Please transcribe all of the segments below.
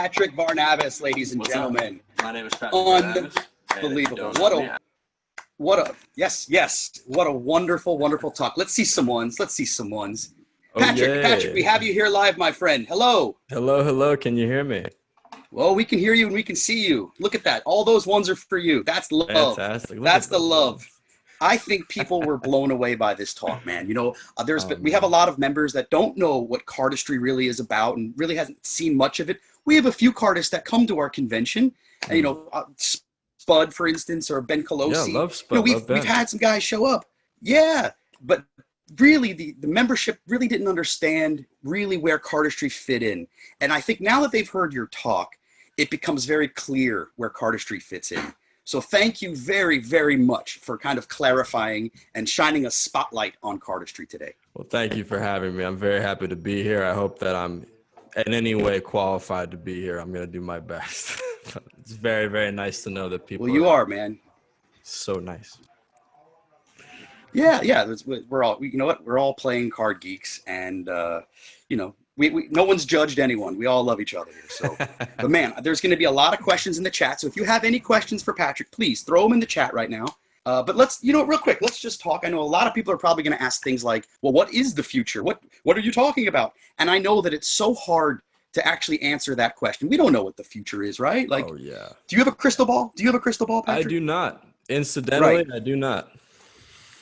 Patrick Varnavas, ladies and What's gentlemen. up? My name is Patrick Varnavas. Unbelievable. What a wonderful talk. Let's see some ones. Patrick, we have you here live, my friend. Hello. Hello. Can you hear me? Well, we can hear you and we can see you. Look at that. All those ones are for you. That's love. Fantastic. That's the love. I think people were blown away by this talk, man. You know, we have a lot of members that don't know what cardistry really is about and really hasn't seen much of it. We have a few cardists that come to our convention, and, you know, Spud, for instance, or Ben Colosi. Yeah, love Spud. You know, we've had some guys show up. Yeah, but really the membership really didn't understand really where cardistry fit in. And I think now that they've heard your talk, it becomes very clear where cardistry fits in. So thank you very, very much for kind of clarifying and shining a spotlight on cardistry today. Well, thank you for having me. I'm very happy to be here. I hope that I'm in any way qualified to be here. I'm going to do my best. It's very, very nice to know that people. Well, you are, man. So nice. Yeah. We're all, you know what? We're all playing card geeks, and you know, we no one's judged anyone. We all love each other here. So, but man, there's going to be a lot of questions in the chat. So if you have any questions for Patrick, please throw them in the chat right now. But let's, you know, real quick, let's just talk. I know a lot of people are probably going to ask things like, well, what is the future? What are you talking about? And I know that it's so hard to actually answer that question. We don't know what the future is, right? Like, oh yeah. Do you have a crystal ball? Patrick? I do not. Incidentally, right. I do not.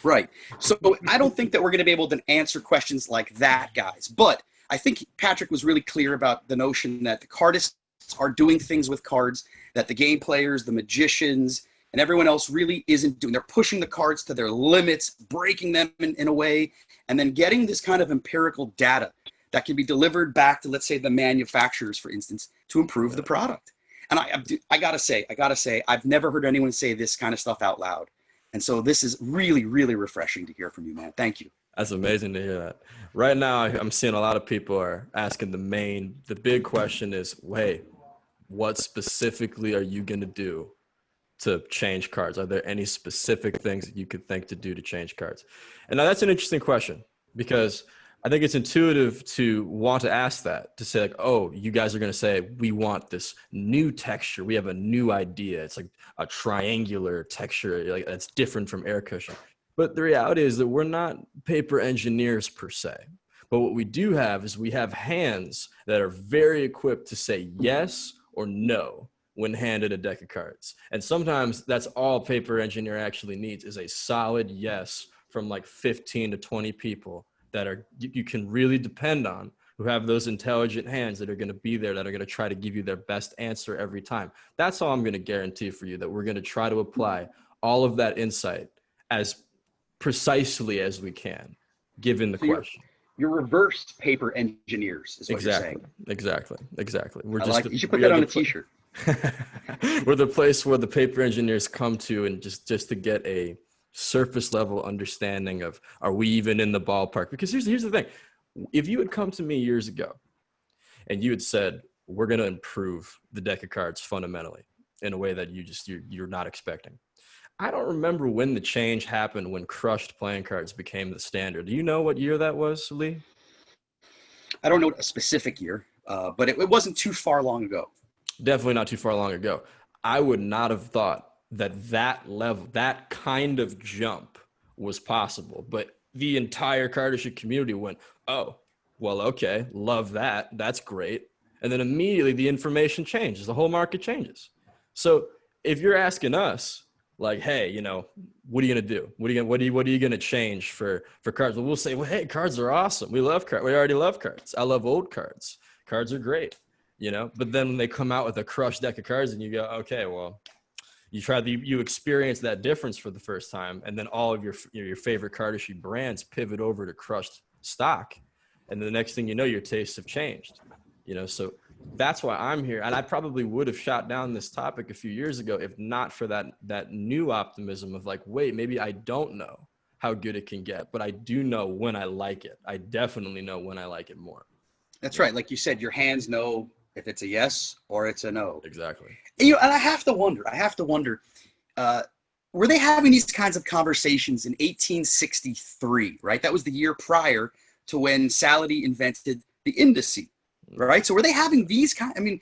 Right. So I don't think that we're going to be able to answer questions like that, guys. But I think Patrick was really clear about the notion that the cardists are doing things with cards that the game players, the magicians, and everyone else really isn't doing. They're pushing the cards to their limits, breaking them in a way, and then getting this kind of empirical data that can be delivered back to, let's say, the manufacturers, for instance, to improve the product. And I gotta say, I've never heard anyone say this kind of stuff out loud. And so this is really, really refreshing to hear from you, man. Thank you. That's amazing to hear that. Right now, I'm seeing a lot of people are asking the big question is, hey, what specifically are you going to do to change cards? Are there any specific things that you could think to do to change cards? And now that's an interesting question, because I think it's intuitive to want to ask that, to say like, oh, you guys are going to say, we want this new texture. We have a new idea. It's like a triangular texture, like that's different from air cushion. But the reality is that we're not paper engineers per se. But what we do have is we have hands that are very equipped to say yes or no when handed a deck of cards. And sometimes that's all paper engineer actually needs, is a solid yes from like 15 to 20 people that are you can really depend on, who have those intelligent hands that are going to be there, that are going to try to give you their best answer every time. That's all I'm going to guarantee for you, that we're going to try to apply all of that insight as precisely as we can, given the question. You're reverse paper engineers, is what you're saying. Exactly. You should put that on a t-shirt. We're the place where the paper engineers come to, and just to get a surface level understanding of, are we even in the ballpark? Because here's the thing. If you had come to me years ago and you had said, we're going to improve the deck of cards fundamentally in a way that you're not expecting, I don't remember when the change happened, when crushed playing cards became the standard. Do you know what year that was, Lee? I don't know a specific year, but it wasn't too far long ago. Definitely not too far long ago. I would not have thought that level, that kind of jump was possible. But the entire cardistry community went, oh, well, okay, love that. That's great. And then immediately the information changes. The whole market changes. So if you're asking us, like, hey, you know, what are you going to do? What are you going to change for cards? Well, we'll say, well, hey, cards are awesome. We love cards. We already love cards. I love old cards. Cards are great, you know. But then when they come out with a crushed deck of cards and you go, okay, well, you experience that difference for the first time, and then all of your favorite cardistry brands pivot over to crushed stock, and the next thing you know, your tastes have changed, you know. So that's why I'm here, and I probably would have shot down this topic a few years ago if not for that new optimism of like, wait, maybe I don't know how good it can get, but I do know when I like it. I definitely know when I like it more. That's right. Like you said, your hands know if it's a yes or it's a no. Exactly. And, you know, and I have to wonder, were they having these kinds of conversations in 1863, right? That was the year prior to when Salady invented the indice, right? So were they having these I mean,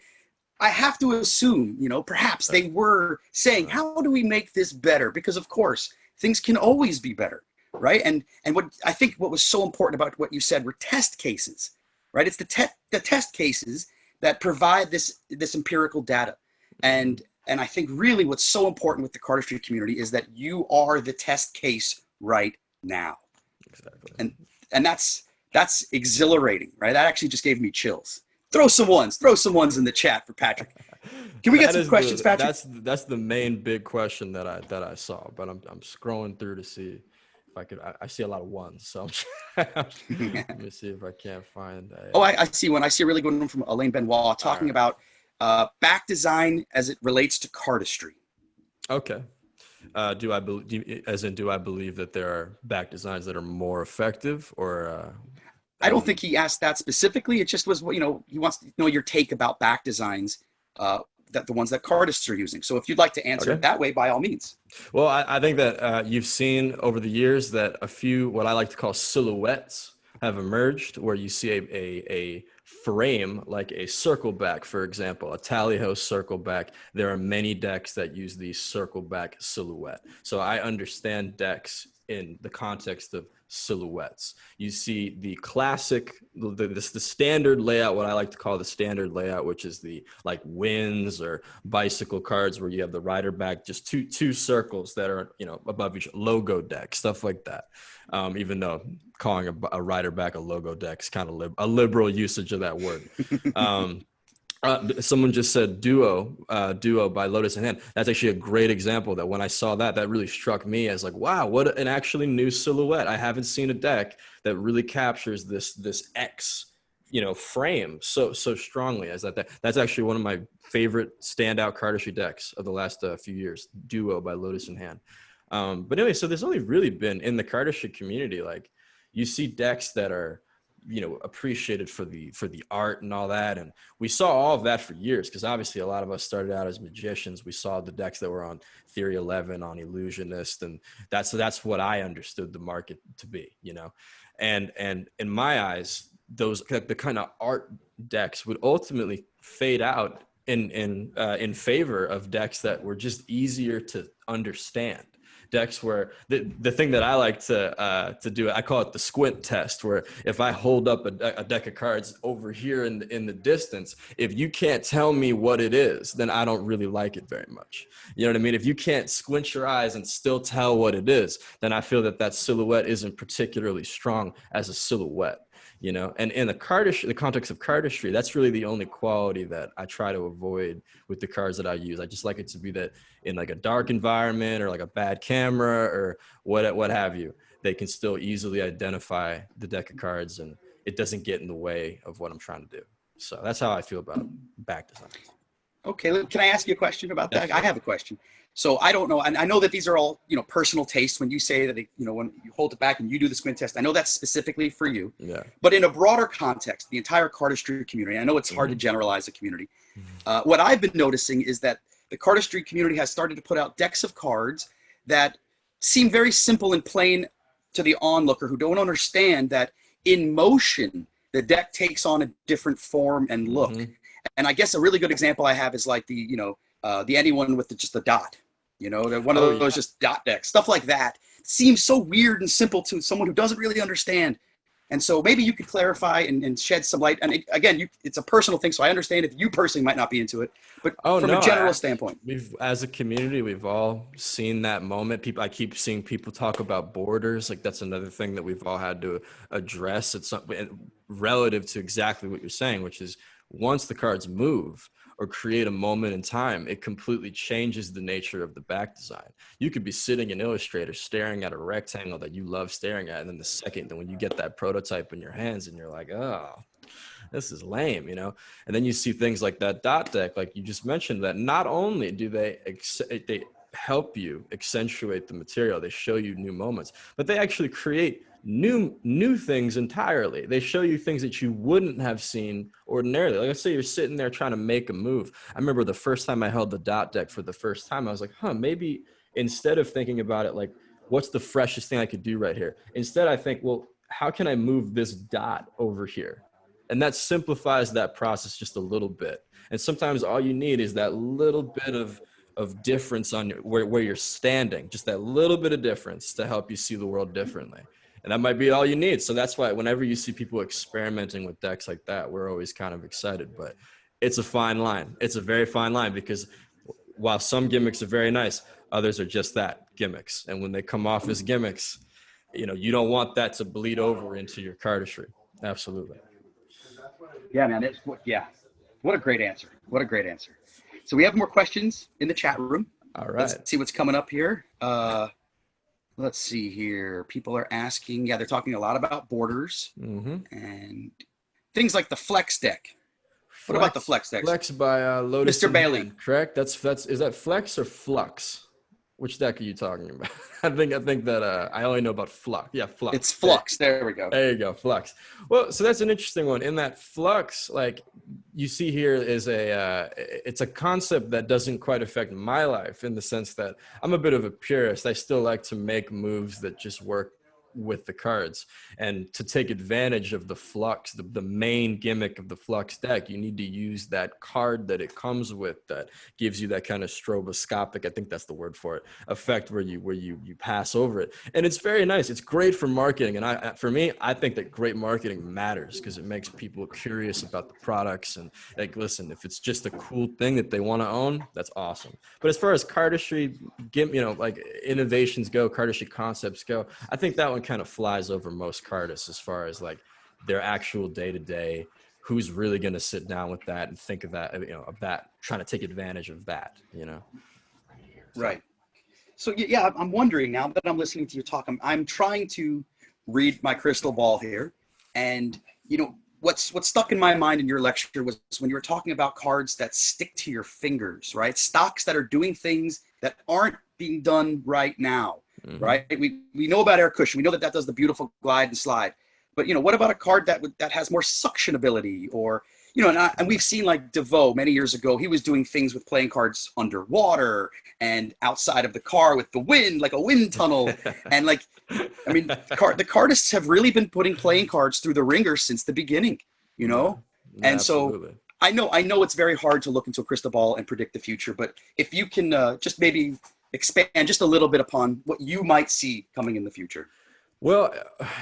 I have to assume, perhaps they were saying, how do we make this better? Because of course, things can always be better, right? And what I think what was so important about what you said were test cases, right? It's the test cases that provide this empirical data. And I think really what's so important with the cardistry community is that you are the test case right now. Exactly. And that's exhilarating, right? That actually just gave me chills. Throw some ones in the chat for Patrick. Can we get some questions, Patrick? That's the main big question that I saw, but I'm scrolling through to see if I could. I see a lot of ones, so let me see if I can't find. I see one. I see a really good one from Elaine Benoit talking about back design as it relates to cardistry. Okay. Do I believe that there are back designs that are more effective, or? I don't think he asked that specifically. It just was, he wants to know your take about back designs, that the ones that cardists are using. So if you'd like to answer it that way, by all means. Well, I think that you've seen over the years that a few what I like to call silhouettes have emerged, where you see a frame like a circle back, for example, a tally house circle back. There are many decks that use the circle back silhouette. So I understand decks in the context of silhouettes. You see the classic, the standard layout, what I like to call the standard layout, which is the like winds or bicycle cards, where you have the rider back, just two circles that are above each logo deck, stuff like that. Even though calling a rider back a logo deck is kind of a liberal usage of that word. Someone just said duo by Lotus in Hand. That's actually a great example that when I saw that really struck me as like, wow, what an actually new silhouette. I haven't seen a deck that really captures this X, frame so strongly as that. That's actually one of my favorite standout cardistry decks of the last few years, Duo by Lotus in Hand. But anyway, so there's only really been in the cardistry community, like you see decks that are appreciated for the art and all that, and we saw all of that for years, because obviously a lot of us started out as magicians. We saw the decks that were on Theory 11, on Illusionist, and that's what I understood the market to be, and in my eyes, those the kind of art decks would ultimately fade out in favor of decks that were just easier to understand. Decks where the thing that I like to do, I call it the squint test, where if I hold up a deck of cards over here in the distance, if you can't tell me what it is, then I don't really like it very much. You know what I mean? If you can't squint your eyes and still tell what it is, then I feel that silhouette isn't particularly strong as a silhouette. And in the context of cardistry, that's really the only quality that I try to avoid with the cards that I use. I just like it to be that in like a dark environment or like a bad camera or what have you, they can still easily identify the deck of cards and it doesn't get in the way of what I'm trying to do. So that's how I feel about back designs. Okay, can I ask you a question about that? I have a question. So I don't know, and I know that these are all, personal tastes. When you say that, when you hold it back and you do the squint test, I know that's specifically for you. Yeah. But in a broader context, the entire cardistry community, I know it's hard to generalize a community. What I've been noticing is that the cardistry community has started to put out decks of cards that seem very simple and plain to the onlooker who don't understand that in motion, the deck takes on a different form and look. And I guess a really good example I have is like the anyone with just the dot, one of those just dot decks, stuff like that seems so weird and simple to someone who doesn't really understand. And so maybe you could clarify and shed some light. And again, it's a personal thing, so I understand if you personally might not be into it, but from a general standpoint. As a community, we've all seen that moment. I keep seeing people talk about borders. Like that's another thing that we've all had to address. It's relative to exactly what you're saying, which is once the cards move or create a moment in time, it completely changes the nature of the back design. You could be sitting in Illustrator staring at a rectangle that you love staring at, and then when you get that prototype in your hands and you're like, oh, this is lame, and then you see things like that dot deck, like you just mentioned, that not only do they help you accentuate the material, they show you new moments, but they actually create new things entirely. They show you things that you wouldn't have seen ordinarily. Like let's say you're sitting there trying to make a move. I remember the first time I held the dot deck for the first time, I was like, maybe instead of thinking about it like, what's the freshest thing I could do right here? Instead, I think, well, how can I move this dot over here? And that simplifies that process just a little bit. And sometimes all you need is that little bit of difference on where you're standing, just that little bit of difference to help you see the world differently. And that might be all you need. So that's why whenever you see people experimenting with decks like that, we're always kind of excited. But it's a fine line. It's a very fine line, because while some gimmicks are very nice, others are just that, gimmicks. And when they come off as gimmicks, you don't want that to bleed over into your cardistry. Absolutely. Yeah, man. Yeah. What a great answer. What a great answer. So we have more questions in the chat room. All right. Let's see what's coming up here. Let's see here. People are asking. Yeah, they're talking a lot about borders and things like the Flex deck. What about the Flex deck? Flex by Lotus Mr. Bailey. Correct. Is that Flex or Flux? Which deck are you talking about? I think that I only know about Flux. Yeah, Flux. It's Flux. There we go. There you go, Flux. Well, so that's an interesting one. In that Flux, like you see here, is it's a concept that doesn't quite affect my life, in the sense that I'm a bit of a purist. I still like to make moves that just work with the cards, and to take advantage of the Flux, the main gimmick of the Flux deck, you need to use that card that it comes with that gives you that kind of stroboscopic, I think that's the word for it, effect where you pass over it. And it's very nice. It's great for marketing. And for me, I think that great marketing matters, because it makes people curious about the products. And like, listen, if it's just a cool thing that they want to own, that's awesome. But as far as cardistry, like innovations go, cardistry concepts go, I think that one kind of flies over most cardists, as far as like their actual day-to-day, who's really going to sit down with that and think of that, of that, trying to take advantage of that, Right. So yeah, I'm wondering, now that I'm listening to you talk, I'm trying to read my crystal ball here, and what's stuck in my mind in your lecture was when you were talking about cards that stick to your fingers, right? Stocks that are doing things that aren't being done right now. Right? We know about air cushion. We know that does the beautiful glide and slide. But what about a card that has more suction ability, or and we've seen like DeVoe many years ago. He was doing things with playing cards underwater and outside of the car with the wind, like a wind tunnel. And like, I mean, the cardists have really been putting playing cards through the ringer since the beginning. Yeah, and absolutely. So I know it's very hard to look into a crystal ball and predict the future. But if you can just maybe expand just a little bit upon what you might see coming in the future. Well,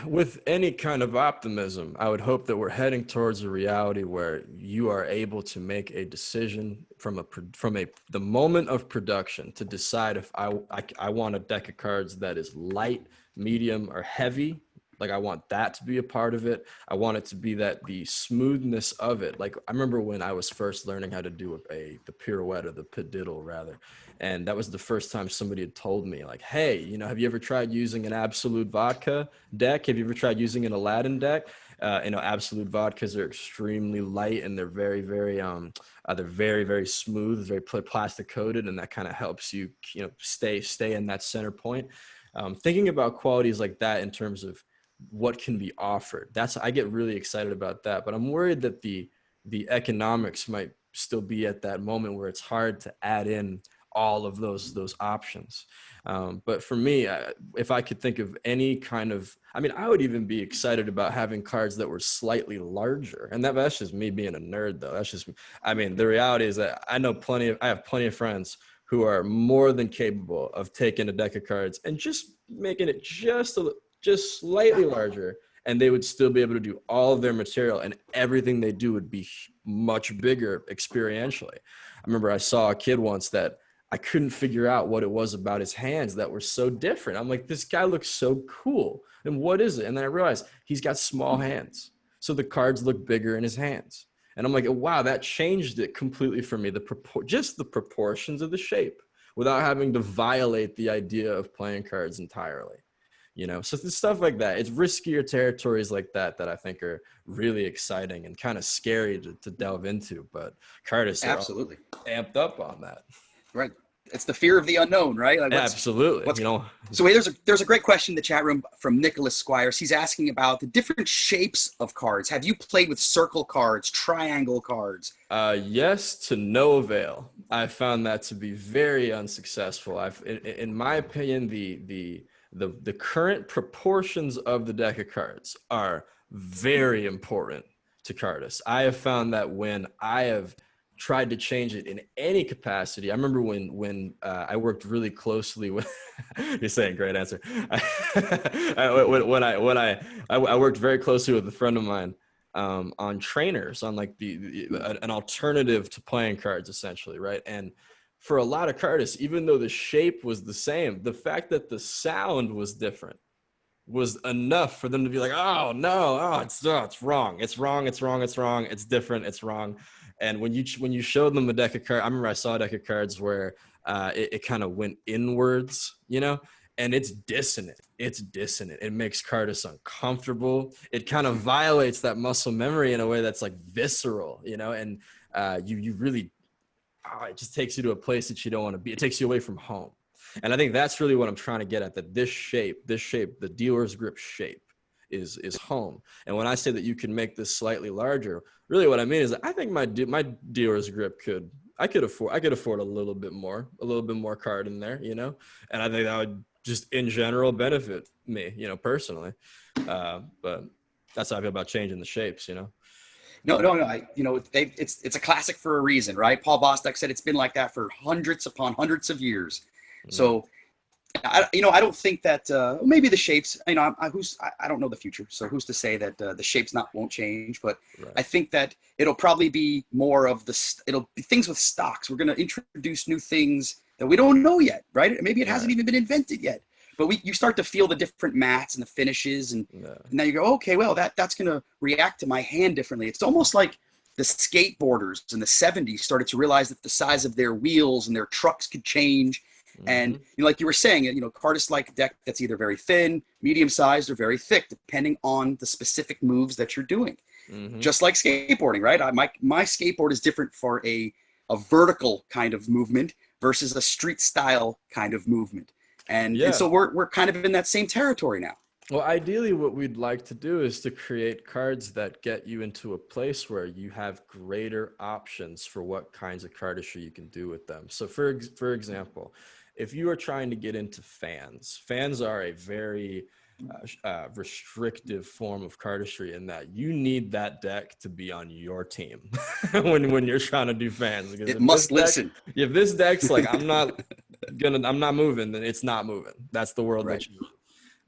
with any kind of optimism, I would hope that we're heading towards a reality where you are able to make a decision from the moment of production to decide if I want a deck of cards that is light, medium, or heavy. Like, I want that to be a part of it. I want it to be the smoothness of it. Like, I remember when I was first learning how to do the pirouette, or the padiddle rather. And that was the first time somebody had told me, like, hey, have you ever tried using an Absolute Vodka deck? Have you ever tried using an Aladdin deck? Absolute Vodkas are extremely light, and they're very, very, very smooth, very plastic coated. And that kind of helps you, stay in that center point. Thinking about qualities like that in terms of what can be offered, I get really excited about that. But I'm worried that the economics might still be at that moment where it's hard to add in all of those options. But for me, if I could think of any kind of, I would even be excited about having cards that were slightly larger. And that's just me being a nerd, though. That's just, the reality is that I have plenty of friends who are more than capable of taking a deck of cards and just making it just slightly larger, and they would still be able to do all of their material, and everything they do would be much bigger experientially. I remember I saw a kid once that I couldn't figure out what it was about his hands that were so different. I'm like, this guy looks so cool. And what is it? And then I realized he's got small hands, so the cards look bigger in his hands. And I'm like, wow, that changed it completely for me. Just the proportions of the shape, without having to violate the idea of playing cards entirely. So the stuff like that, it's riskier territories like that I think are really exciting and kind of scary to delve into. But cardists are absolutely amped up on that. Right. It's the fear of the unknown, right? Like absolutely. So there's a great question in the chat room from Nicholas Squires. He's asking about the different shapes of cards. Have you played with circle cards, triangle cards? Yes, to no avail. I found that to be very unsuccessful. In my opinion, the current proportions of the deck of cards are very important to Cardist. I have found that when I have tried to change it in any capacity, I remember when I worked really closely with. You're saying great answer. I worked very closely with a friend of mine on trainers, on like an alternative to playing cards, essentially, right? And for a lot of Cardists, even though the shape was the same, the fact that the sound was different was enough for them to be like, oh no, it's wrong, it's different, it's wrong. And when you showed them a deck of cards, I remember I saw a deck of cards where it kind of went inwards, and it's dissonant. It makes Cardist uncomfortable. It kind of violates that muscle memory in a way that's like visceral, and you really, it just takes you to a place that you don't want to be. It takes you away from home. And I think that's really what I'm trying to get at, that this shape, the dealer's grip shape is home. And when I say that you can make this slightly larger, really what I mean is that I think my dealer's grip I could afford a little bit more card in there, and I think that would just in general benefit me, personally. But that's how I feel about changing the shapes, No. It's a classic for a reason, right? Paul Bostek said it's been like that for hundreds upon hundreds of years. So, I don't think that maybe the shapes. I don't know the future, so who's to say that the shapes won't change? But right. I think that it'll probably be more of it'll be things with stocks. We're going to introduce new things that we don't know yet, right? Maybe it hasn't even been invented yet. But you start to feel the different mats and the finishes, and now you go, okay, well that's going to react to my hand differently. It's almost like the skateboarders in the 70s started to realize that the size of their wheels and their trucks could change. And like you were saying, Cardist like deck that's either very thin, medium sized, or very thick, depending on the specific moves that you're doing. Just like skateboarding, right? My skateboard is different for a vertical kind of movement versus a street style kind of movement. And so we're kind of in that same territory now. Well, ideally, what we'd like to do is to create cards that get you into a place where you have greater options for what kinds of cardistry you can do with them. So for example, if you are trying to get into fans are a very restrictive form of cardistry in that you need that deck to be on your team when you're trying to do fans. Because it must listen. If this deck's like, I'm not moving, then it's not moving. That's the world that you need.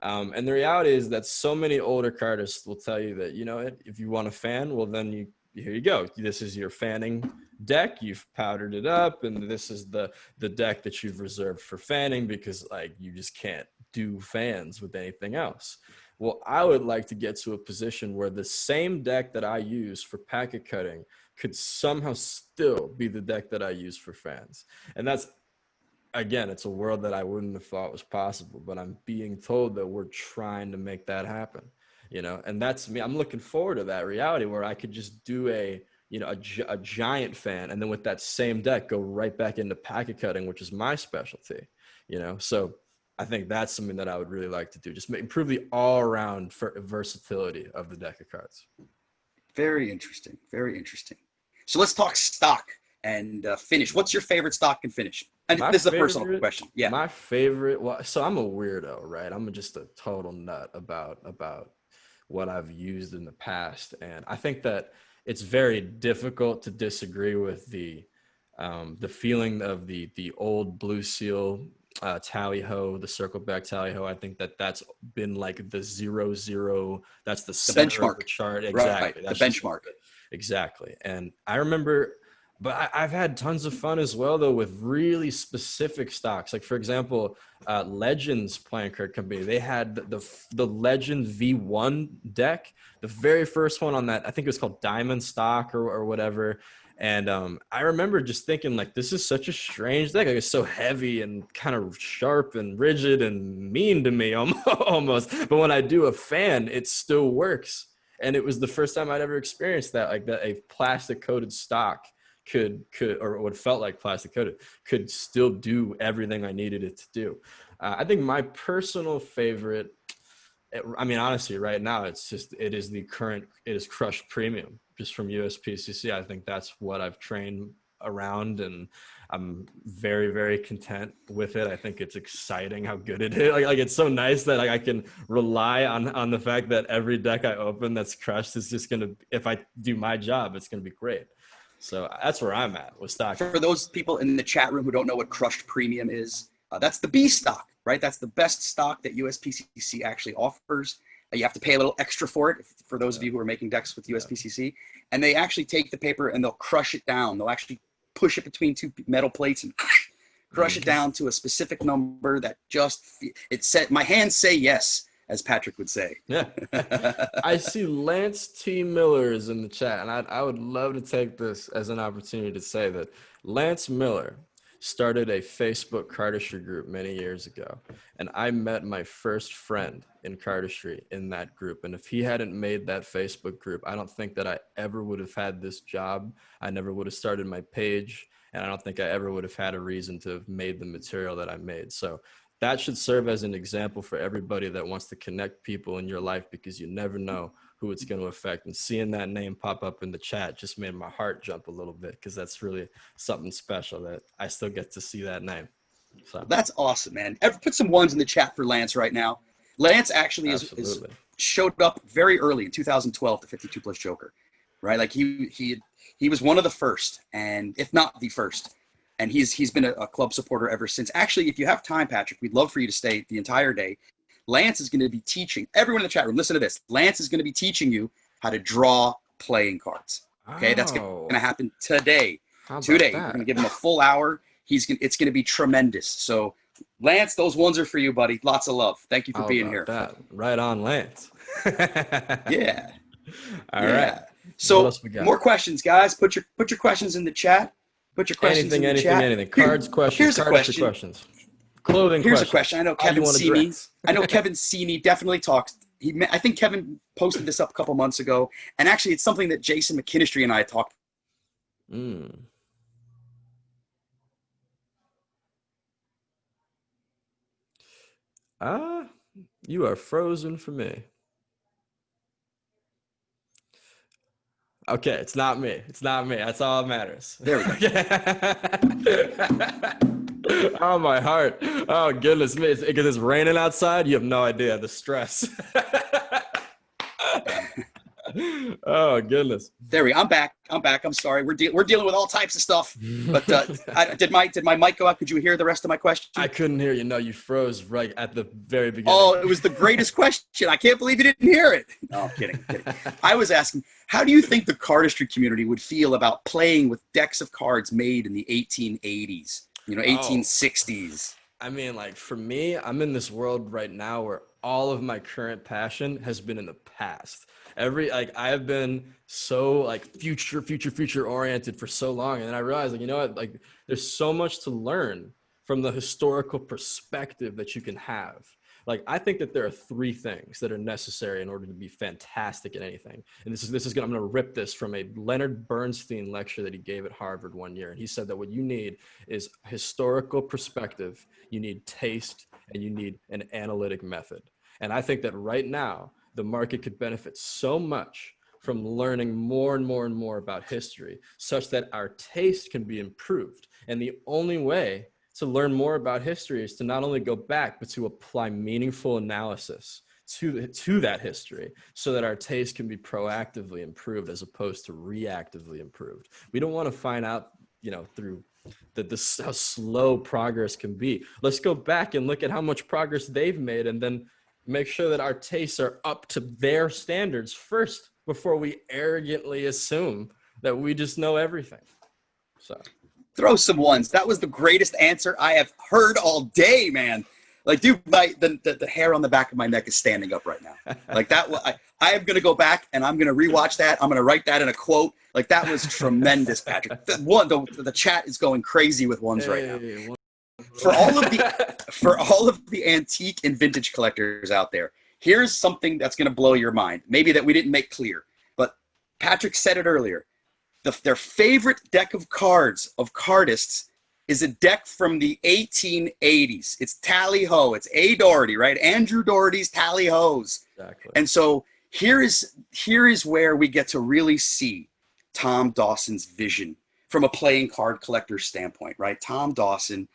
And the reality is that so many older cardists will tell you that, if you want a fan, well, then here you go. This is your fanning deck. You've powdered it up, and this is the deck that you've reserved for fanning because you just can't do fans with anything else. Well, I would like to get to a position where the same deck that I use for packet cutting could somehow still be the deck that I use for fans. And that's, again, it's a world that I wouldn't have thought was possible, but I'm being told that we're trying to make that happen, and that's me. I'm looking forward to that reality where I could just do a giant fan, and then with that same deck, go right back into packet cutting, which is my specialty, so I think that's something that I would really like to do. Just improve the all around versatility of the deck of cards. Very interesting. Very interesting. So let's talk stock and finish. What's your favorite stock and finish? And this is a personal question. Yeah. My favorite. Well, so I'm a weirdo, right? I'm just a total nut about what I've used in the past, and I think that it's very difficult to disagree with the feeling of the old Blue Seal tally ho, the circle back tally ho. I think that's been like the 0-0. That's the center benchmark of the chart. Exactly. Right. That's the benchmark. Exactly. And I remember. But I've had tons of fun as well, though, with really specific stocks. Like, for example, Legends Playing Card Company, they had the Legend V1 deck, the very first one on that. I think it was called Diamond Stock or whatever. And I remember just thinking, this is such a strange deck. It's so heavy and kind of sharp and rigid and mean to me almost. But when I do a fan, it still works. And it was the first time I'd ever experienced that, that a plastic-coated stock could or what felt like plastic coated could still do everything I needed it to do. I think my personal favorite, honestly, right now it is Crush Premium just from USPCC. I think that's what I've trained around, and I'm very, very content with it. I think it's exciting how good it is. Like it's so nice that I can rely on the fact that every deck I open that's crushed is just gonna, if I do my job, it's gonna be great. So that's where I'm at with stock. For those people in the chat room who don't know what crushed premium is, that's the B stock, right? That's the best stock that USPCC actually offers. You have to pay a little extra for it, for those of you who are making decks with USPCC. And they actually take the paper and they'll crush it down. They'll actually push it between two metal plates and crush it down to a specific number that just, it said, my hands say yes, as Patrick would say. Yeah. I see Lance T. Miller is in the chat, and I would love to take this as an opportunity to say that Lance Miller started a Facebook cardistry group many years ago, and I met my first friend in cardistry in that group. And if he hadn't made that Facebook group, I don't think that I ever would have had this job. I never would have started my page, and I don't think I ever would have had a reason to have made the material that I made. So that should serve as an example for everybody that wants to connect people in your life, because you never know who it's going to affect. And seeing that name pop up in the chat just made my heart jump a little bit, because that's really something special that I still get to see that name. So that's awesome, man. Put some ones in the chat for Lance right now. Lance actually is showed up very early in 2012 to 52 Plus Joker, right? Like he was one of the first, and if not the first. And he's been a club supporter ever since. Actually, if you have time, Patrick, we'd love for you to stay the entire day. Lance is going to be teaching everyone in the chat room. Listen to this. Lance is going to be teaching you how to draw playing cards. Okay, that's going to happen today. Today, we're going to give him a full hour. It's going to be tremendous. So, Lance, those ones are for you, buddy. Lots of love. Thank you for being here. Right on, Lance. Yeah. All right. So, more questions, guys. Put your questions in the chat. Put your questions in the chat. Anything. Cards, questions. Here's a question. Questions. Clothing Here's questions. A question. I know Kevin Seamy. I know Kevin Seamy definitely talks. I think Kevin posted this up a couple months ago, and actually, it's something that Jason McKinstry and I talked. You are frozen for me. Okay, it's not me. It's not me. That's all that matters. There we go. Oh, my heart. Oh, goodness me. Because it's raining outside. You have no idea the stress. Oh, goodness. There we go. I'm back. I'm sorry. We're dealing with all types of stuff. But did my mic go out? Could you hear the rest of my question? I couldn't hear you. No, you froze right at the very beginning. Oh, it was the greatest question. I can't believe you didn't hear it. No, I'm kidding. I was asking, how do you think the cardistry community would feel about playing with decks of cards made in the 1880s, 1860s? I mean, like, for me, I'm in this world right now where all of my current passion has been in the past. I have been so future oriented for so long. And then I realized, there's so much to learn from the historical perspective that you can have. Like, I think that there are three things that are necessary in order to be fantastic at anything. And I'm going to rip this from a Leonard Bernstein lecture that he gave at Harvard one year. And he said that what you need is historical perspective, you need taste, and you need an analytic method. And I think that right now, the market could benefit so much from learning more and more and more about history, such that our taste can be improved. And the only way to learn more about history is to not only go back, but to apply meaningful analysis to that history, so that our taste can be proactively improved as opposed to reactively improved. We don't want to find out, through how slow progress can be. Let's go back and look at how much progress they've made, and then make sure that our tastes are up to their standards first before we arrogantly assume that we just know everything. So throw some ones. That was the greatest answer I have heard all day, man. Like, dude, the hair on the back of my neck is standing up right now. Like that, I am going to go back and I'm going to rewatch that. I'm going to write that in a quote. Like, that was tremendous, Patrick. The chat is going crazy with ones right now. For all of the antique and vintage collectors out there, here's something that's going to blow your mind. Maybe that we didn't make clear, but Patrick said it earlier. Their favorite deck of cards of Cardists is a deck from the 1880s. It's Tally-Ho. It's A. Doherty, right? Andrew Doherty's Tally-Hos. Exactly. And so here is where we get to really see Tom Dawson's vision from a playing card collector standpoint, right? Tom Dawson,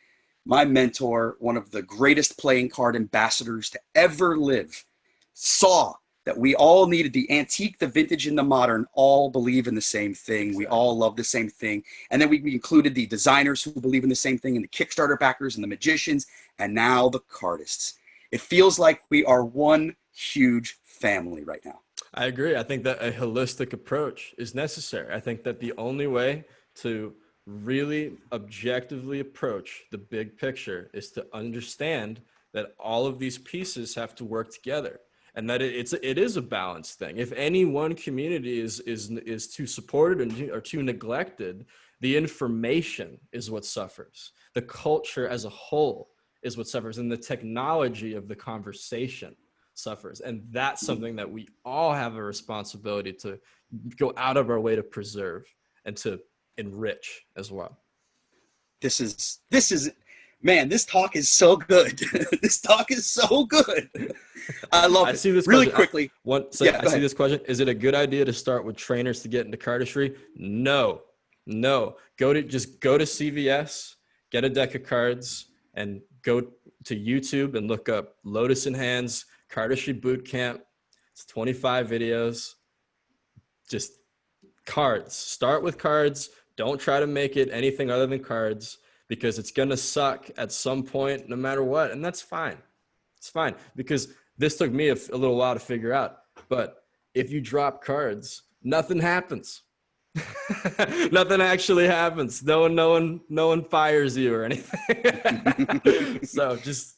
my mentor, one of the greatest playing card ambassadors to ever live, saw that we all needed the antique, the vintage, and the modern all believe in the same thing. Exactly. We all love the same thing. And then we included the designers who believe in the same thing, and the Kickstarter backers, and the magicians, and now the cardists. It feels like we are one huge family right now. I agree. I think that a holistic approach is necessary. I think that the only way to really objectively approach the big picture is to understand that all of these pieces have to work together, and that it is a balanced thing. If any one community is too supported or too neglected, the information is what suffers. The culture as a whole is what suffers, and the technology of the conversation suffers. And that's something that we all have a responsibility to go out of our way to preserve and to enrich as well. This is man, this talk is so good. This talk is so good. I love it. I see this really question. Quickly. I see this question. Is it a good idea to start with trainers to get into cardistry? No. Go to CVS, get a deck of cards, and go to YouTube and look up Lotus in Hands Cardistry Boot Camp. It's 25 videos. Just cards. Start with cards. Don't try to make it anything other than cards, because it's going to suck at some point no matter what. And that's fine. It's fine, because this took me a little while to figure out. But if you drop cards, nothing happens. Nothing actually happens. No one fires you or anything. So just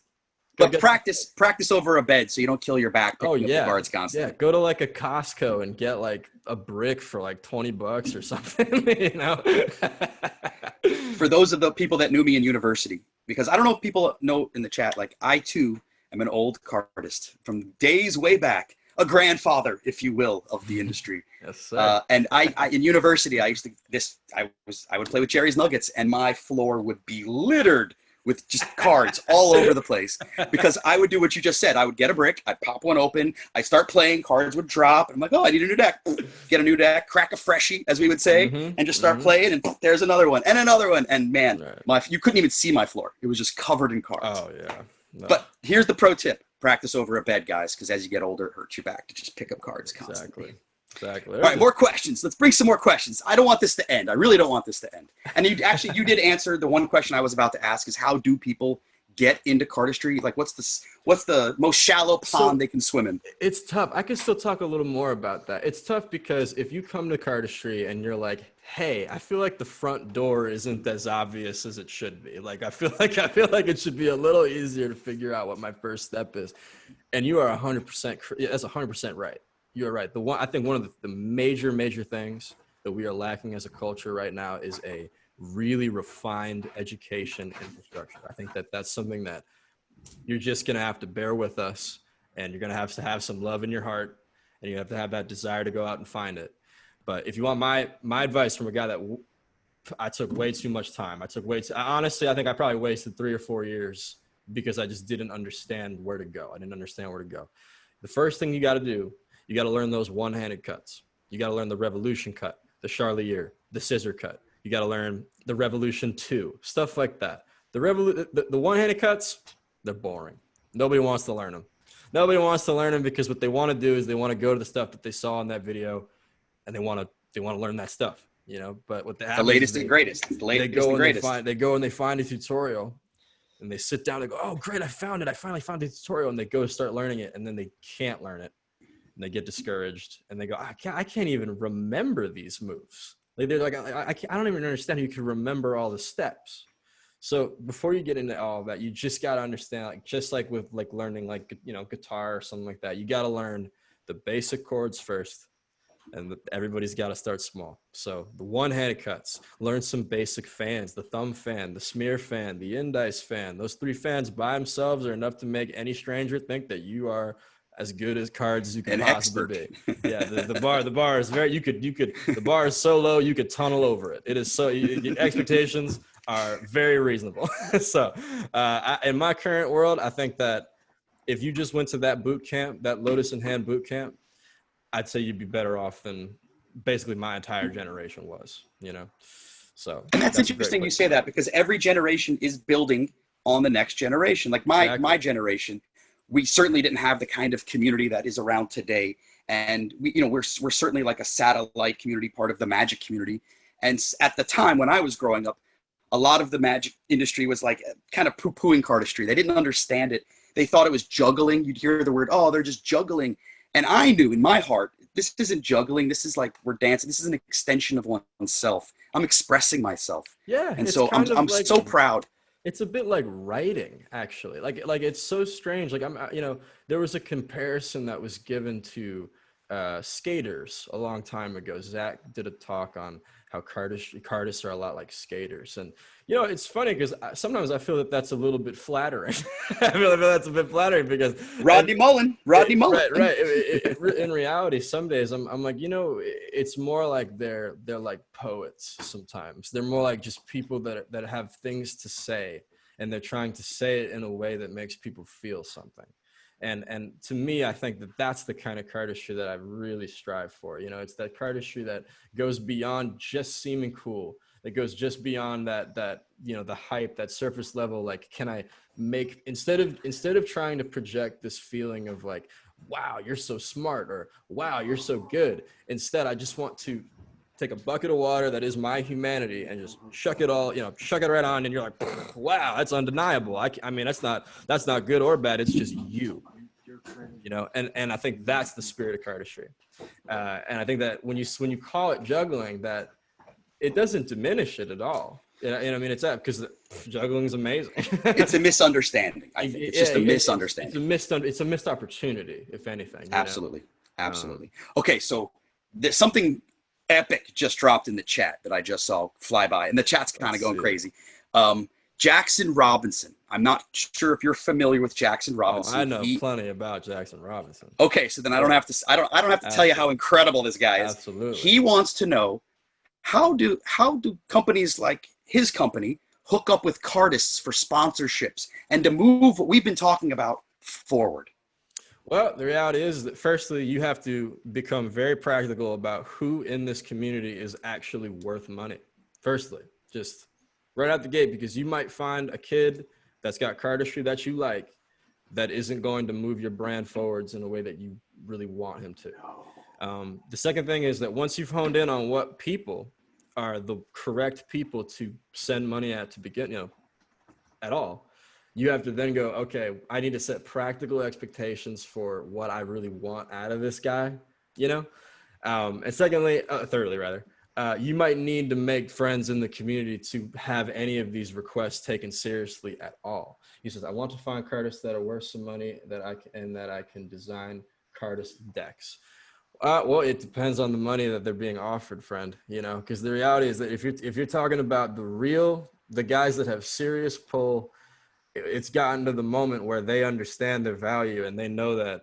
practice over a bed so you don't kill your back picking up the cards constantly. Yeah, go to like a Costco and get like a brick for like $20 or something, you know. For those of the people that knew me in university, because I don't know if people know in the chat, like I too am an old cardist from days way back, a grandfather, if you will, of the industry. Yes, sir. And I in university, I would play with Jerry's Nuggets, and my floor would be littered with just cards all over the place, because I would do what you just said. I would get a brick, I'd pop one open, I'd start playing, cards would drop, and I'm like, oh, I need a new deck. Get a new deck, crack a freshie, as we would say, and just start playing, and there's another one, and another one, and man, you couldn't even see my floor. It was just covered in cards. Oh, yeah. No. But here's the pro tip. Practice over a bed, guys, because as you get older, it hurts your back to just pick up cards constantly. Exactly. All right, more questions. Let's bring some more questions. I don't want this to end. I really don't want this to end. And you did answer the one question I was about to ask, is how do people get into cardistry? Like, what's the most shallow pond they can swim in? It's tough. I can still talk a little more about that. It's tough because if you come to cardistry and you're like, hey, I feel like the front door isn't as obvious as it should be. Like, I feel like it should be a little easier to figure out what my first step is. And you are 100%. That's 100% right. You're right. I think one of the major things that we are lacking as a culture right now is a really refined education infrastructure. I think that that's something that you're just going to have to bear with us, and you're going to have some love in your heart, and you have to have that desire to go out and find it. But if you want my advice from a guy that I took way too much time. Honestly, I think I probably wasted 3 or 4 years because I just didn't understand where to go. I didn't understand where to go. The first thing you got to do, you got to learn those one-handed cuts. You got to learn the revolution cut, the Charlier, the scissor cut. You got to learn the revolution 2, stuff like that. The one-handed cuts, they're boring. Nobody wants to learn them. Nobody wants to learn them because what they want to do is they want to go to the stuff that they saw in that video, and they want to learn that stuff, you know. But what the latest and greatest. They go and they find a tutorial, and they sit down and go, oh, great, I found it. I finally found the tutorial, and they go start learning it, and then they can't learn it. And they get discouraged, and they go, I can't even remember these moves. Like, they're like, I don't even understand how you can remember all the steps. So before you get into all of that, you just got to understand, like, just like with like learning, like, you know, guitar or something like that, you got to learn the basic chords first, and everybody's got to start small. So the one-handed cuts, learn some basic fans, the thumb fan, the smear fan, the indice fan. Those 3 fans by themselves are enough to make any stranger think that you are as good as cards as you can possibly be. Yeah, the bar is very, the bar is so low you could tunnel over it. It is so, expectations are very reasonable. So in my current world, I think that if you just went to that boot camp, that Lotus in Hand boot camp, I'd say you'd be better off than basically my entire generation was, you know. So And that's that's a great interesting you place to say that, start. because every generation is building on the next generation. Like my Exactly. generation, we certainly didn't have the kind of community that is around today. And we're certainly like a satellite community, part of the magic community. And at the time when I was growing up, a lot of the magic industry was like kind of poo-pooing cardistry. They didn't understand it. They thought it was juggling. You'd hear the word, oh, they're just juggling. And I knew in my heart, this isn't juggling. This is like we're dancing. This is an extension of oneself. I'm expressing myself. Yeah, And it's so kind of I'm like so proud. it's a bit like writing, actually. Like it's so strange. Like there was a comparison that was given to skaters a long time ago. Zach did a talk on how Cardists are a lot like skaters, and it's funny because sometimes I feel that that's a little bit flattering. I feel like that's a bit flattering because Rodney Mullen. right. In reality, some days I'm like, it's more like they're like poets. Sometimes they're more like just people that have things to say, and they're trying to say it in a way that makes people feel something. And to me, I think that that's the kind of cardistry that I really strive for. It's that cardistry that goes beyond just seeming cool. That goes just beyond that the hype, that surface level. Like, can I make, instead of trying to project this feeling of like, wow, you're so smart, or wow, you're so good. Instead, I just want to take a bucket of water that is my humanity and just chuck it right on, and you're like, wow, that's undeniable. I mean, that's not good or bad. It's just and I think that's the spirit of cardistry. And I think that when you call it juggling, that it doesn't diminish it at all. I mean, it's that, because juggling is amazing. It's a misunderstanding. I think it's just a misunderstanding. It's a missed opportunity, if anything. Absolutely. Okay, so there's something epic just dropped in the chat that I just saw fly by, and the chat's kind of going crazy. Jackson Robinson. I'm not sure if you're familiar with Jackson Robinson. Oh, I know plenty about Jackson Robinson. Okay, so then I don't have to tell you how incredible this guy is. Absolutely. He wants to know, how do companies like his company hook up with Cardists for sponsorships and to move what we've been talking about forward? Well, the reality is that firstly, you have to become very practical about who in this community is actually worth money. Firstly, just right out the gate, because you might find a kid that's got cardistry that you like that isn't going to move your brand forwards in a way that you really want him to. The second thing is that once you've honed in on what people are the correct people to send money at to begin, at all, you have to then go, okay, I need to set practical expectations for what I really want out of this guy, and thirdly, you might need to make friends in the community to have any of these requests taken seriously at all. He says, I want to find Cardists that are worth some money that I can design Cardist decks. Well, it depends on the money that they're being offered, friend, because the reality is that if you're talking about the guys that have serious pull, it's gotten to the moment where they understand their value, and they know that,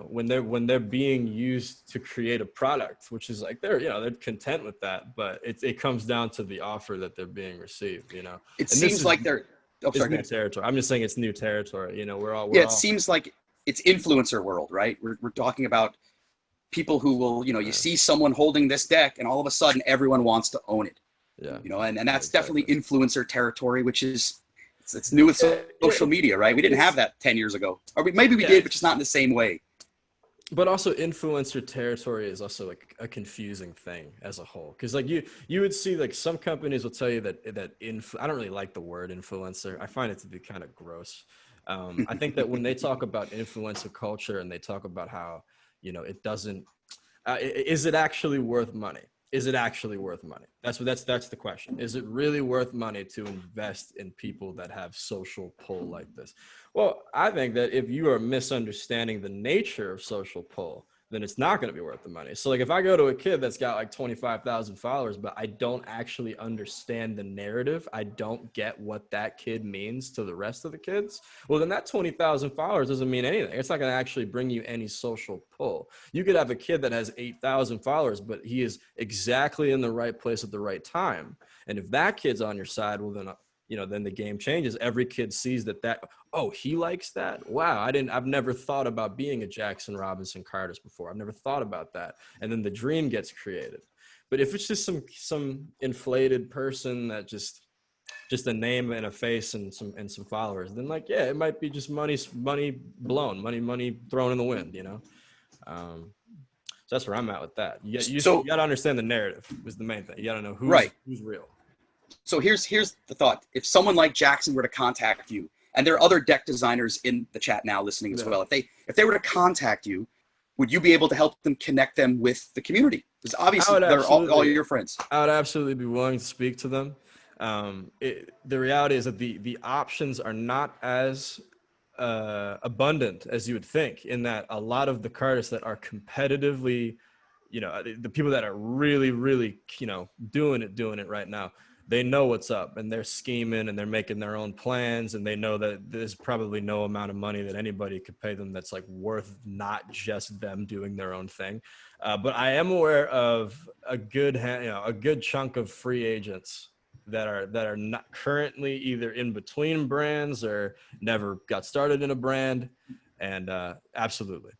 when they're being used to create a product, which is like, they're content with that, but it comes down to the offer that they're being received, It seems like they're, new territory. I'm just saying it's new territory. It seems like it's influencer world, right? We're talking about people who will, you see someone holding this deck and all of a sudden everyone wants to own it. Yeah. And that's definitely influencer territory, which is, it's new with social media, right? We didn't have that 10 years ago. Or maybe we did, but just not in the same way. But also influencer territory is also like a confusing thing as a whole. Cause like you would see, like, some companies will tell you that I don't really like the word influencer. I find it to be kind of gross. I think that when they talk about influencer culture and they talk about how, it doesn't, is it actually worth money? Is it actually worth money? That's the question. Is it really worth money to invest in people that have social pull like this? Well, I think that if you are misunderstanding the nature of social pull, then it's not going to be worth the money. So like, if I go to a kid that's got like 25,000 followers, but I don't actually understand the narrative, I don't get what that kid means to the rest of the kids, well, then that 20,000 followers doesn't mean anything. It's not going to actually bring you any social pull. You could have a kid that has 8,000 followers, but he is exactly in the right place at the right time. And if that kid's on your side, well, then then the game changes. Every kid sees that, oh, he likes that. Wow. I've never thought about being a Jackson Robinson Cardist before. I've never thought about that. And then the dream gets created. But if it's just some inflated person that just a name and a face and some followers, then like, yeah, it might be just money blown, money thrown in the wind, you know. So that's where I'm at with that. You So got to understand the narrative was the main thing. You got to know right. who's real. So here's the thought. If someone like Jackson were to contact you, and there are other deck designers in the chat now listening as well, if they were to contact you, would you be able to help them connect them with the community? Because obviously they're all your friends. I would absolutely be willing to speak to them. The reality is that the options are not as abundant as you would think, in that a lot of the cardists that are competitively, you know, the people that are really, you know, doing it right now, they know what's up and they're scheming and they're making their own plans, and they know that there's probably no amount of money that anybody could pay them that's like worth not just them doing their own thing. But I am aware of a good chunk of free agents that are not currently either in between brands or never got started in a brand. And absolutely,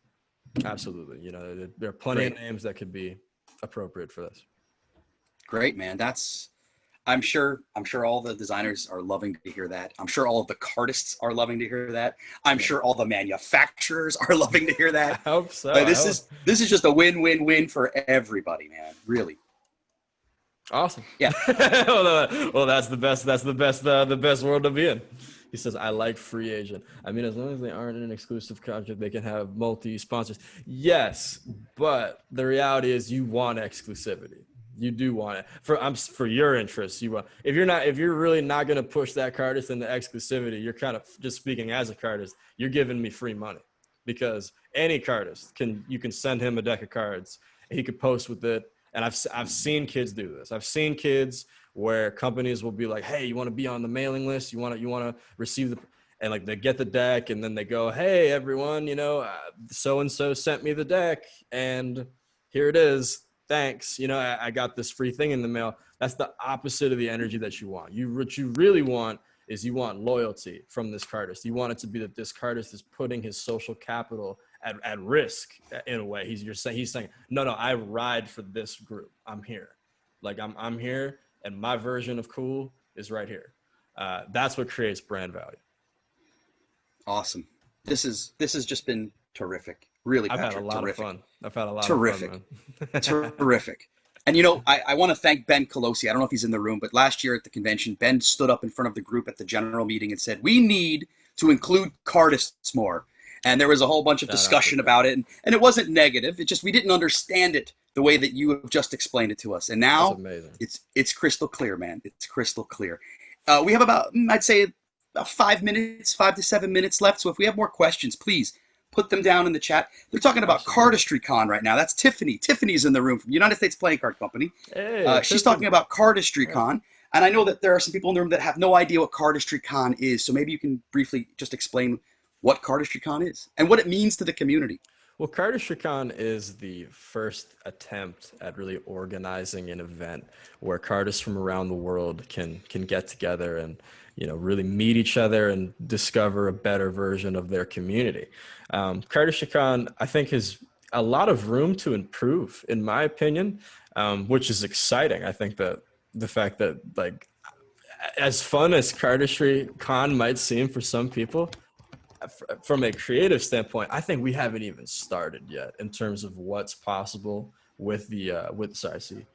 you know, there are plenty of names that could be appropriate for this. Great, man. I'm sure all the designers are loving to hear that. I'm sure all of the cardists are loving to hear that. I'm sure all the manufacturers are loving to hear that. I hope so. This is just a win-win-win for everybody, man. Really. Awesome. Yeah. Well, that's the best world to be in. He says, I like free agent. I mean, as long as they aren't in an exclusive contract, they can have multi-sponsors. Yes, but the reality is you want exclusivity. You do want it for your interests. You want, if you're really not going to push that cardist into exclusivity, you're kind of just speaking as a cardist. You're giving me free money, because any cardist you can send him a deck of cards. He could post with it. And I've seen kids do this. I've seen kids where companies will be like, hey, you want to be on the mailing list? You want to receive and like they get the deck, and then they go, hey, everyone, you know, so-and-so sent me the deck and here it is. Thanks. You know, I got this free thing in the mail. That's the opposite of the energy that you want. What you really want is you want loyalty from this cardist. You want it to be that this cardist is putting his social capital at risk in a way. He's saying, no, I ride for this group. I'm here. Like I'm here, and my version of cool is right here. That's what creates brand value. Awesome. This has just been terrific. Really, Patrick, I've had a lot of fun. I've had a lot terrific. of fun, man. Terrific. And, you know, I want to thank Ben Colosi. I don't know if he's in the room, but last year at the convention, Ben stood up in front of the group at the general meeting and said, we need to include cardists more. And there was a whole bunch of discussion about it. And it wasn't negative. It just, we didn't understand it the way that you have just explained it to us. And now it's crystal clear, man. It's crystal clear. We have about, I'd say, about 5 to 7 minutes left. So if we have more questions, please put them down in the chat. They're talking about Cardistry Con right now. That's Tiffany. Tiffany's in the room from United States Playing Card Company. Hey, she's talking about Cardistry Con. And I know that there are some people in the room that have no idea what Cardistry Con is. So maybe you can briefly just explain what Cardistry Con is and what it means to the community. Well, Cardistry Con is the first attempt at really organizing an event where cardists from around the world can get together and, you know, really meet each other and discover a better version of their community. Cardistry Con, I think, has a lot of room to improve, in my opinion, which is exciting. I think that the fact that, like, as fun as Cardistry Con might seem for some people, from a creative standpoint, I think we haven't even started yet in terms of what's possible with the I see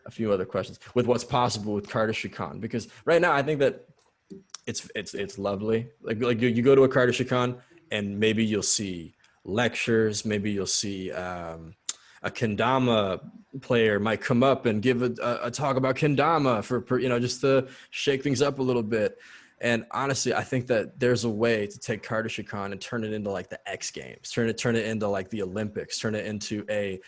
a few other questions with what's possible with Cardistry Con, because right now I think that it's lovely. Like you go to a Cardistry Con and maybe you'll see lectures, maybe you'll see a kendama player might come up and give a talk about kendama for you know, just to shake things up a little bit. And honestly, I think that there's a way to take Cardistry Con and turn it into like the X Games, turn it into like the Olympics, turn it into a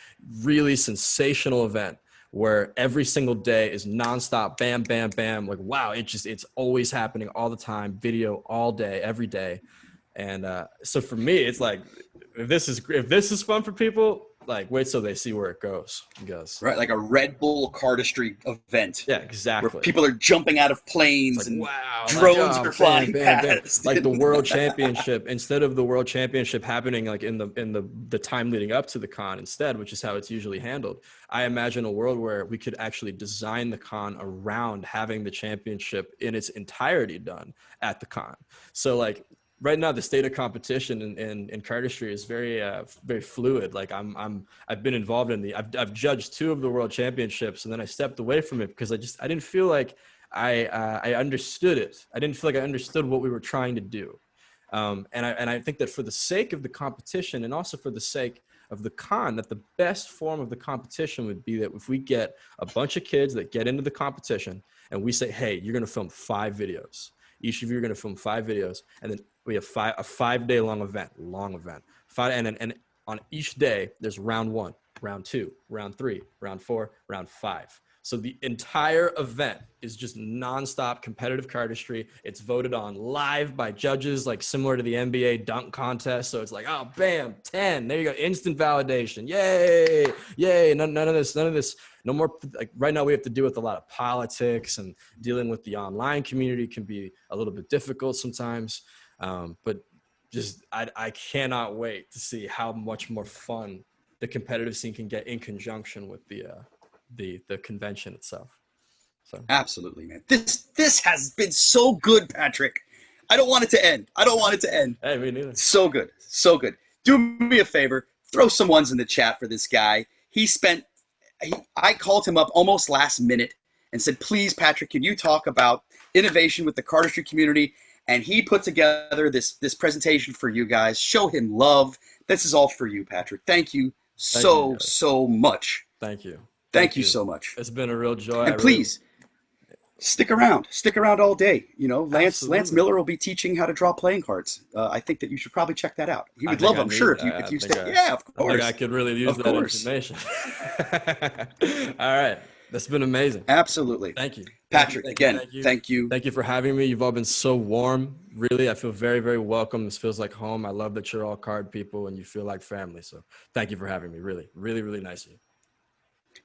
really sensational event where every single day is nonstop, bam, bam, bam. Like, wow, it's always happening all the time, video all day, every day. And so for me, it's like, if this is fun for people, like, wait till they see where it goes, I guess. Right, like a Red Bull Cardistry event. Yeah, Where exactly. people are jumping out of It's planes like, and wow, like, drones oh, are bam, flying bam, bam. past. Like the world championship, instead of the world championship happening like in the time leading up to the con instead, which is how it's usually handled. I imagine a world where we could actually design the con around having the championship in its entirety done at the con. So like right now, the state of competition in cardistry is very fluid. Like I've been involved in I've judged 2 of the world championships, and then I stepped away from it because I didn't feel like I understood it. I didn't feel like I understood what we were trying to do. And I think that for the sake of the competition and also for the sake of the con, that the best form of the competition would be that if we get a bunch of kids that get into the competition and we say, hey, you're going to film 5 videos. Each of you are going to film 5 videos. And then we have a 5-day long event. And on each day, there's round 1, round 2, round 3, round 4, round 5. So the entire event is just nonstop competitive cardistry. It's voted on live by judges, like similar to the NBA dunk contest. So it's like, oh, bam, 10. There you go. Instant validation. Yay. Yay. None of this. No more. Like right now we have to deal with a lot of politics, and dealing with the online community can be a little bit difficult sometimes. But just, I cannot wait to see how much more fun the competitive scene can get in conjunction with the convention itself. So Absolutely, man. This has been so good, Patrick. I don't want it to end. hey, me neither. So good. So good. Do me a favor. Throw some ones in the chat for this guy. I called him up almost last minute and said, please, Patrick, can you talk about innovation with the cardistry community? And he put together this presentation for you guys. Show him love. This is all for you, Patrick. Thank you so much. Thank you. Thank you so much. It's been a real joy. And please, stick around. Stick around all day. You know, Lance Miller will be teaching how to draw playing cards. I think that you should probably check that out. He would love, I'm sure, if you stay. Yeah, of course. I think I could really use that information. All right. That's been amazing. Absolutely. Thank you. Patrick, again, thank you. Thank you for having me. You've all been so warm. Really, I feel very, very welcome. This feels like home. I love that you're all card people and you feel like family. So thank you for having me. Really, really, really nice of you.